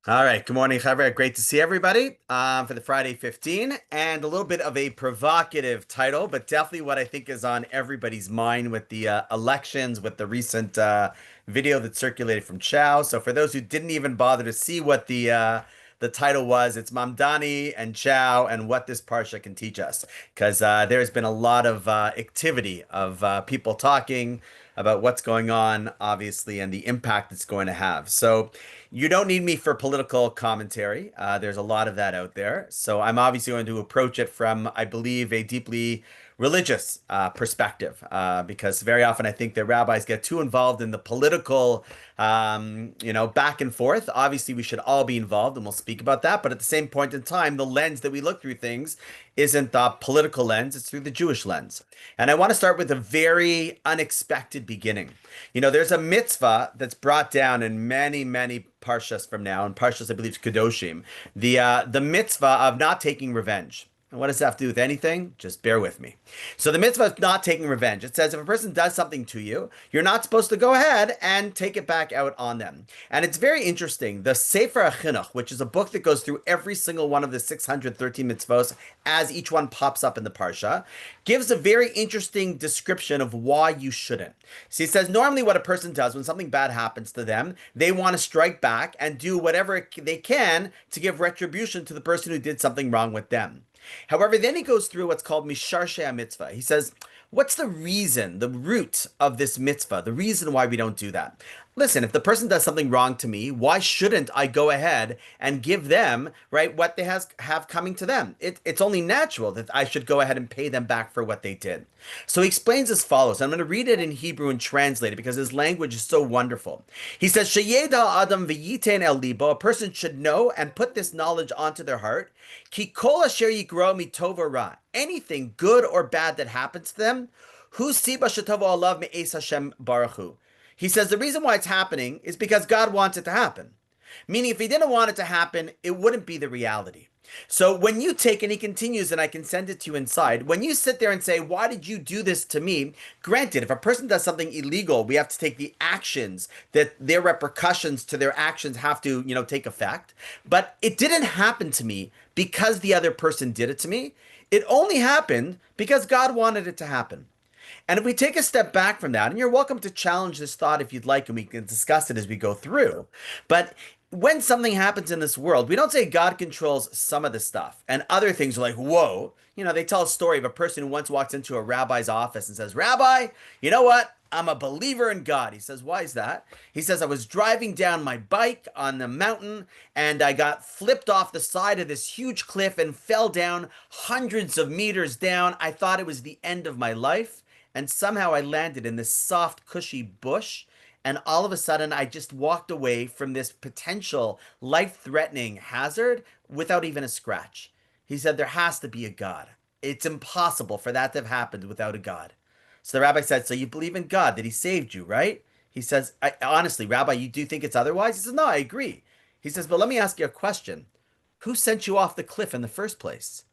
All right, good morning, Chaver. Great to see everybody for the Friday 15 and a little bit of a provocative title, but definitely what I think is on everybody's mind with the elections, with the recent video that circulated from Chow. So for those who didn't even bother to see what the title was, it's Mamdani and Chow and what this parsha can teach us, because there's been a lot of activity of people talking about what's going on, obviously, and the impact it's going to have. So. You don't need me for political commentary. There's a lot of that out there. So I'm obviously going to approach it from, I believe, a deeply religious perspective, because very often I think that rabbis get too involved in the political, back and forth. Obviously, we should all be involved, and we'll speak about that. But at the same point in time, the lens that we look through things isn't the political lens, it's through the Jewish lens. And I want to start with a very unexpected beginning. There's a mitzvah that's brought down in many, many parshas from now, and parshas, I believe, is Kedoshim. The mitzvah of not taking revenge. And what does that have to do with anything? Just bear with me. So the mitzvah is not taking revenge. It says if a person does something to you, you're not supposed to go ahead and take it back out on them. And it's very interesting. The Sefer HaChinuch, which is a book that goes through every single one of the 613 mitzvos as each one pops up in the parsha, gives a very interesting description of why you shouldn't. So he says normally what a person does when something bad happens to them, they want to strike back and do whatever they can to give retribution to the person who did something wrong with them. However, then he goes through what's called Misharshei Mitzvah. He says, what's the reason, the root of this mitzvah, the reason why we don't do that? Listen, if the person does something wrong to me, why shouldn't I go ahead and give them, right, what they have coming to them? It's only natural that I should go ahead and pay them back for what they did. So he explains as follows. I'm going to read it in Hebrew and translate it because his language is so wonderful. He says, Sheyeda Adam v'yitein el libo, a person should know and put this knowledge onto their heart. Ki kol asher yigro mitov or ra, anything good or bad that happens to them, hu siba shetavo alav me'es Hashem baruch hu. He says the reason why it's happening is because God wants it to happen. Meaning, if he didn't want it to happen, it wouldn't be the reality. So when you take, and he continues, and I can send it to you inside, when you sit there and say, why did you do this to me? Granted, if a person does something illegal, we have to take the actions that their repercussions to their actions have to, take effect. But it didn't happen to me because the other person did it to me. It only happened because God wanted it to happen. And if we take a step back from that, and you're welcome to challenge this thought if you'd like, and we can discuss it as we go through. But when something happens in this world, we don't say God controls some of the stuff, and other things are like, whoa. They tell a story of a person who once walks into a rabbi's office and says, Rabbi, you know what? I'm a believer in God. He says, why is that? He says, I was driving down my bike on the mountain and I got flipped off the side of this huge cliff and fell down hundreds of meters down. I thought it was the end of my life. And somehow I landed in this soft, cushy bush. And all of a sudden, I just walked away from this potential life threatening hazard without even a scratch. He said, there has to be a God. It's impossible for that to have happened without a God. So the rabbi said, so you believe in God, that he saved you, right? He says, honestly, Rabbi, you do think it's otherwise? He says, no, I agree. He says, but let me ask you a question. Who sent you off the cliff in the first place?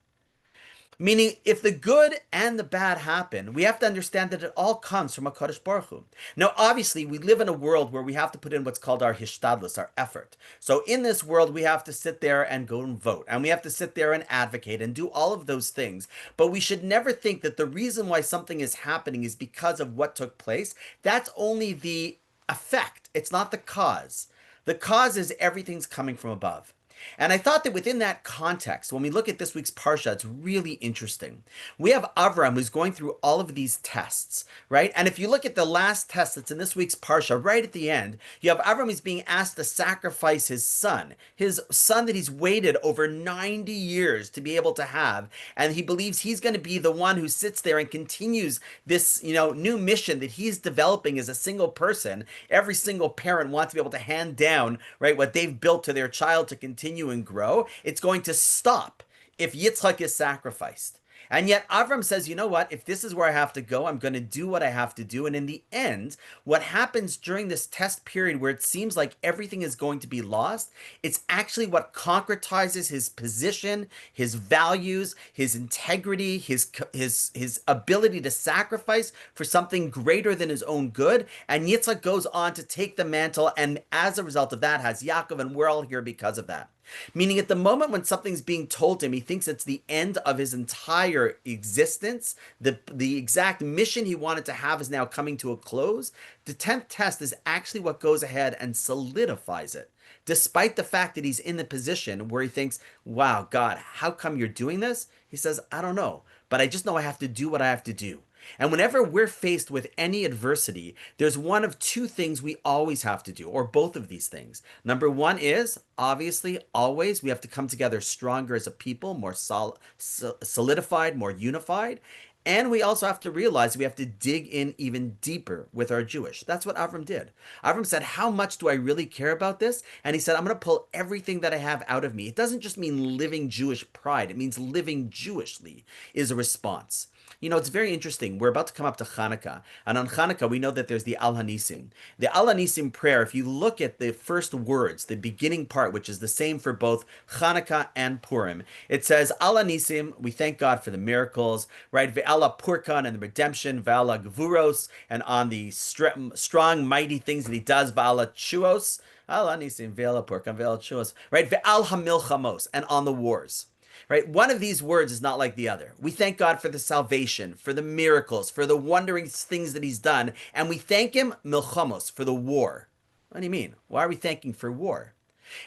Meaning, if the good and the bad happen, we have to understand that it all comes from HaKadosh Baruch Hu. Now, obviously, we live in a world where we have to put in what's called our hishtadlus, our effort. So in this world, we have to sit there and go and vote, and we have to sit there and advocate and do all of those things. But we should never think that the reason why something is happening is because of what took place. That's only the effect. It's not the cause. The cause is everything's coming from above. And I thought that within that context, when we look at this week's Parsha, it's really interesting. We have Avram who's going through all of these tests, right? And if you look at the last test that's in this week's Parsha, right at the end, you have Avram who's being asked to sacrifice his son that he's waited over 90 years to be able to have. And he believes he's going to be the one who sits there and continues this, new mission that he's developing as a single person. Every single parent wants to be able to hand down, right, what they've built to their child to continue and grow. It's going to stop if Yitzchak is sacrificed. And yet Avram says, you know what? If this is where I have to go, I'm going to do what I have to do. And in the end, what happens during this test period where it seems like everything is going to be lost, it's actually what concretizes his position, his values, his integrity, his ability to sacrifice for something greater than his own good. And Yitzhak goes on to take the mantle, and as a result of that, has Yaakov, and we're all here because of that. Meaning, at the moment when something's being told to him, he thinks it's the end of his entire existence. The exact mission he wanted to have is now coming to a close. The 10th test is actually what goes ahead and solidifies it. Despite the fact that he's in the position where he thinks, wow, God, how come you're doing this? He says, I don't know, but I just know I have to do what I have to do. And whenever we're faced with any adversity, there's one of two things we always have to do, or both of these things. Number one is, obviously, always we have to come together stronger as a people, more solidified, more unified. And we also have to realize we have to dig in even deeper with our Jewish. That's what Avram did. Avram said, how much do I really care about this? And he said, I'm going to pull everything that I have out of me. It doesn't just mean living Jewish pride. It means living Jewishly is a response. You know, it's very interesting. We're about to come up to Hanukkah. And on Hanukkah, we know that there's the Al Hanisim. The Al Hanisim prayer, if you look at the first words, the beginning part, which is the same for both Hanukkah and Purim, it says, Al Hanisim, we thank God for the miracles, right? Ve'ala Purkan and the redemption, Ve'ala Gvuros, and on the strong, mighty things that he does, Ve'ala Chuos, Al Hanisim, Ve'ala Purkan, Ve'ala Chuos, right? Ve'al Hamilchamos, and on the wars. Right? One of these words is not like the other. We thank God for the salvation, for the miracles, for the wondering things that he's done, and we thank him, milchamos, for the war. What do you mean? Why are we thanking for war?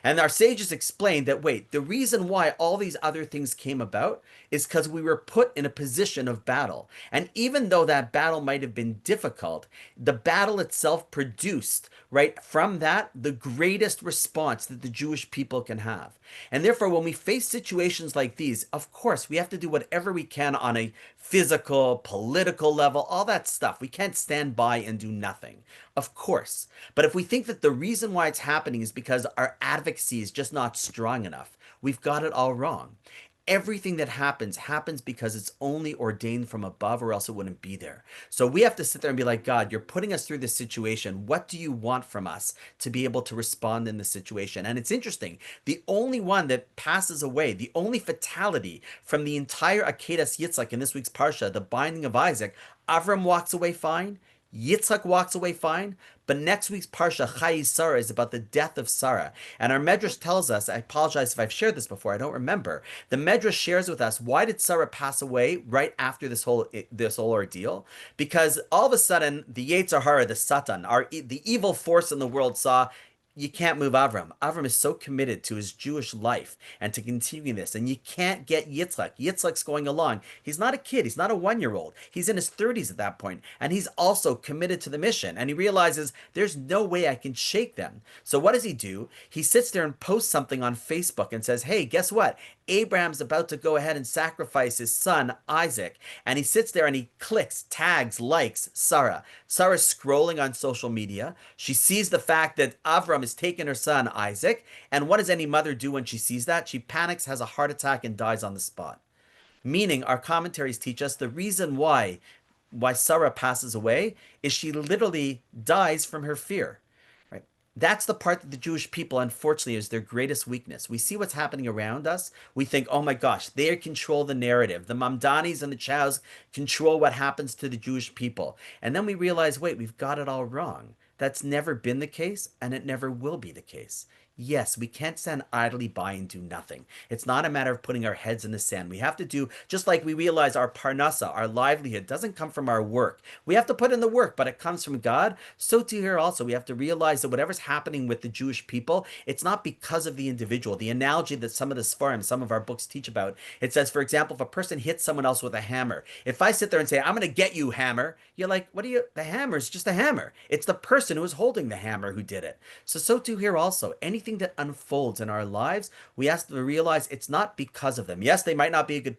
And our sages explained that, wait, the reason why all these other things came about is because we were put in a position of battle. And even though that battle might have been difficult, the battle itself produced, right, from that, the greatest response that the Jewish people can have. And therefore, when we face situations like these, of course, we have to do whatever we can on a physical, political level, all that stuff. We can't stand by and do nothing, of course. But if we think that the reason why it's happening is because our advocacy is just not strong enough, we've got it all wrong. Everything that happens because it's only ordained from above, or else it wouldn't be there. So we have to sit there and be like, God, you're putting us through this situation. What do you want from us to be able to respond in this situation? And it's interesting. The only one that passes away, the only fatality from the entire Akedas Yitzhak in this week's Parsha, the binding of Isaac, Avram walks away fine. Yitzhak walks away fine, but next week's Parsha, Chai Sarah, is about the death of Sarah. And our Medrash tells us, I apologize if I've shared this before, I don't remember. The Medrash shares with us, why did Sarah pass away right after this whole ordeal? Because all of a sudden, the Yetzer Hara, the Satan, the evil force in the world saw, you can't move Avram. Avram is so committed to his Jewish life and to continuing this, and you can't get Yitzhak. Yitzhak's going along. He's not a kid. He's not a 1-year-old. He's in his 30s at that point, and he's also committed to the mission. And he realizes there's no way I can shake them. So what does he do? He sits there and posts something on Facebook and says, hey, guess what? Abraham's about to go ahead and sacrifice his son, Isaac. And he sits there and he clicks, tags, likes Sarah. Sarah's scrolling on social media. She sees the fact that Avram has taken her son, Isaac. And what does any mother do when she sees that? She panics, has a heart attack, and dies on the spot. Meaning, our commentaries teach us the reason why Sarah passes away is she literally dies from her fear. Right? That's the part that the Jewish people, unfortunately, is their greatest weakness. We see what's happening around us. We think, oh my gosh, they control the narrative. The Mamdanis and the Chows control what happens to the Jewish people. And then we realize, wait, we've got it all wrong. That's never been the case, and it never will be the case. Yes, we can't stand idly by and do nothing. It's not a matter of putting our heads in the sand. We have to do, just like we realize our parnasa, our livelihood, doesn't come from our work. We have to put in the work, but it comes from God. So too here also, we have to realize that whatever's happening with the Jewish people, it's not because of the individual. The analogy that some of the Sfarim, some of our books teach about, it says, for example, if a person hits someone else with a hammer, if I sit there and say, I'm going to get you, hammer, you're like, what are you, the hammer is just a hammer. It's the person who is holding the hammer who did it. So too here also, anything that unfolds in our lives, we have to realize it's not because of them. Yes, they might not be a good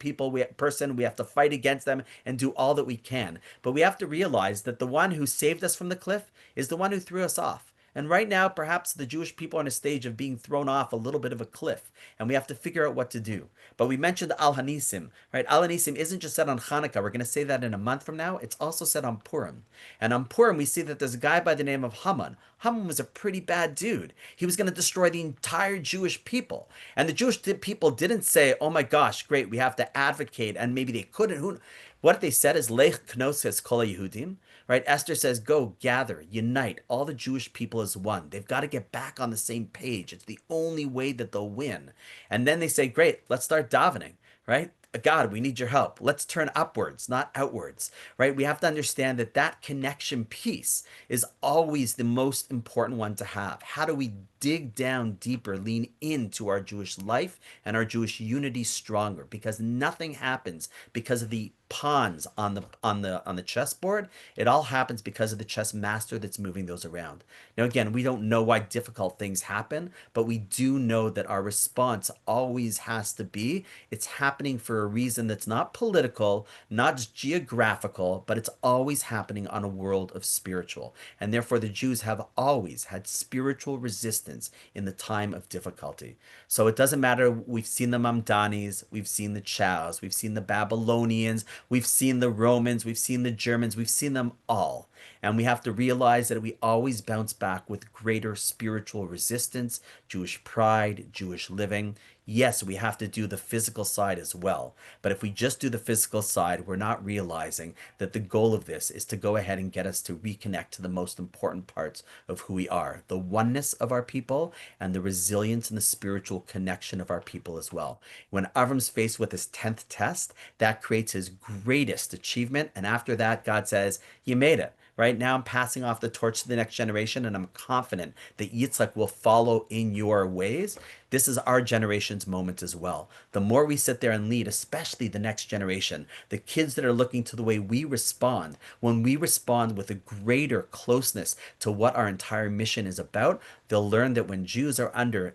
person. We have to fight against them and do all that we can. But we have to realize that the one who saved us from the cliff is the one who threw us off. And right now, perhaps the Jewish people are on a stage of being thrown off a little bit of a cliff, and we have to figure out what to do. But we mentioned Al Hanisim, right? Al Hanisim isn't just said on Hanukkah. We're going to say that in a month from now. It's also said on Purim. And on Purim, we see that there's a guy by the name of Haman. Haman was a pretty bad dude. He was going to destroy the entire Jewish people. And the Jewish people didn't say, oh my gosh, great, we have to advocate. And maybe they couldn't. What they said is, Lech Knosses Kol Yehudim, right? Esther says, go gather, unite all the Jewish people as one. They've got to get back on the same page. It's the only way that they'll win. And then they say, great, let's start davening, right? God, we need your help. Let's turn upwards, not outwards, right? We have to understand that that connection piece is always the most important one to have. How do we dig down deeper, lean into our Jewish life and our Jewish unity stronger? Because nothing happens because of the pawns on the chessboard. It all happens because of the chess master that's moving those around. Now, again, we don't know why difficult things happen, but we do know that our response always has to be it's happening for a reason that's not political, not just geographical, but it's always happening on a world of spiritual. And therefore, the Jews have always had spiritual resistance in the time of difficulty. So it doesn't matter. We've seen the Mamdanis, we've seen the Chows, we've seen the Babylonians, we've seen the Romans, we've seen the Germans, we've seen them all. And we have to realize that we always bounce back with greater spiritual resistance, Jewish pride, Jewish living. Yes, we have to do the physical side as well. But if we just do the physical side, we're not realizing that the goal of this is to go ahead and get us to reconnect to the most important parts of who we are, the oneness of our people and the resilience and the spiritual connection of our people as well. When Avram's faced with his 10th test, that creates his greatest achievement. And after that, God says, you made it. Right now, I'm passing off the torch to the next generation, and I'm confident that Yitzhak will follow in your ways. This is our generation's moment as well. The more we sit there and lead, especially the next generation, the kids that are looking to the way we respond, when we respond with a greater closeness to what our entire mission is about, they'll learn that when Jews are under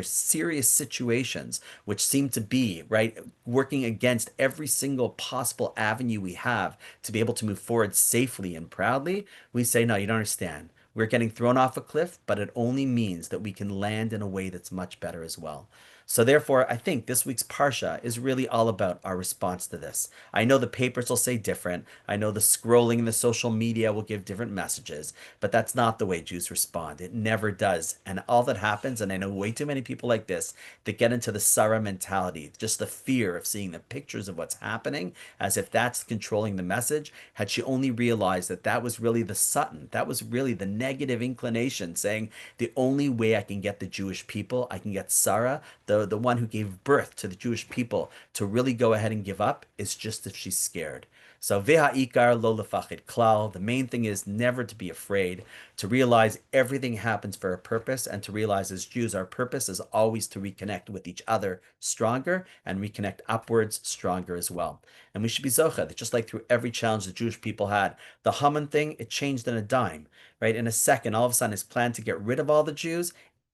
serious situations, which seem to be, right, working against every single possible avenue we have to be able to move forward safely and proudly, we say, no, you don't understand. We're getting thrown off a cliff, but it only means that we can land in a way that's much better as well. So therefore, I think this week's Parsha is really all about our response to this. I know the papers will say different. I know the scrolling in the social media will give different messages, but that's not the way Jews respond. It never does. And all that happens, and I know way too many people like this that get into the Sarah mentality, just the fear of seeing the pictures of what's happening as if that's controlling the message. Had she only realized that that was really the Sutton, that was really the negative inclination saying the only way I can get the Jewish people, I can get Sarah, the one who gave birth to the Jewish people, to really go ahead and give up is just if she's scared. So ve'ha'ikar lo lefachid klal. The main thing is never to be afraid, to realize everything happens for a purpose, and to realize as Jews, our purpose is always to reconnect with each other stronger and reconnect upwards stronger as well. And we should be zocheh that just like through every challenge the Jewish people had, the Haman thing, it changed in a dime, right? In a second, all of a sudden, his plan to get rid of all the Jews,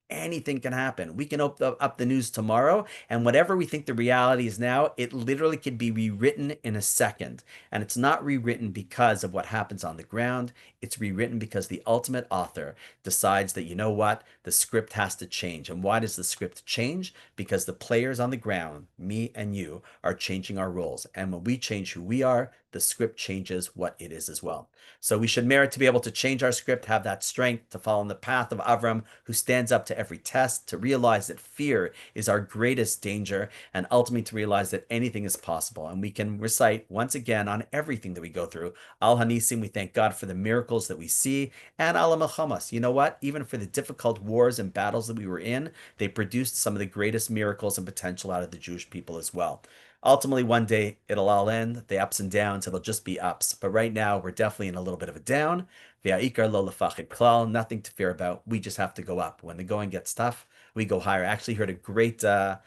anything can happen. We can open up the news tomorrow, and whatever we think the reality is now, it literally could be rewritten in a second. And it's not rewritten because of what happens on the ground. It's rewritten because the ultimate author decides that, you know what, the script has to change. And why does the script change? Because the players on the ground, me and you, are changing our roles. And when we change who we are, the script changes what it is as well. So we should merit to be able to change our script, have that strength to follow in the path of Avram, who stands up to every test, to realize that fear is our greatest danger, and ultimately to realize that anything is possible. And we can recite once again on everything that we go through. Al Hanisim, we thank God for the miracles that we see, and Al Milchamas. You know what? Even for the difficult wars and battles that we were in, they produced some of the greatest miracles and potential out of the Jewish people as well. Ultimately, one day it'll all end, the ups and downs, it'll just be ups. But right now, we're definitely in a little bit of a down. Ve'ikar lo lefachid klal, nothing to fear about. We just have to go up. When the going gets tough, we go higher. I actually heard a great, a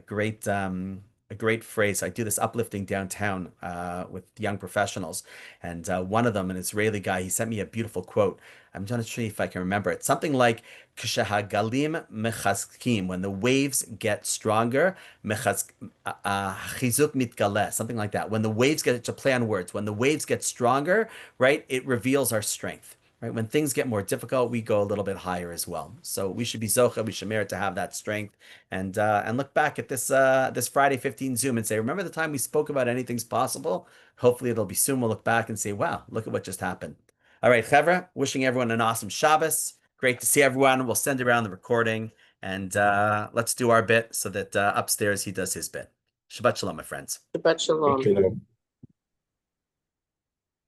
great phrase. I do this uplifting downtown with young professionals, and one of them, an Israeli guy, he sent me a beautiful quote. I'm trying to see if I can remember it. Something like "Kshehagalim mechazkim," when the waves get stronger, chizuk mitgaleh, something like that. When the waves get, to play on words, when the waves get stronger, right, it reveals our strength. right? When things get more difficult, we go a little bit higher as well. So we should be zocha, we should merit to have that strength, and look back at this Friday 15 Zoom and say, remember the time we spoke about anything's possible? Hopefully it'll be soon. We'll look back and say, wow, look at what just happened. All right, Chevra, wishing everyone an awesome Shabbos. Great to see everyone. We'll send around the recording, and let's do our bit so that upstairs he does his bit. Shabbat shalom, my friends. Shabbat shalom.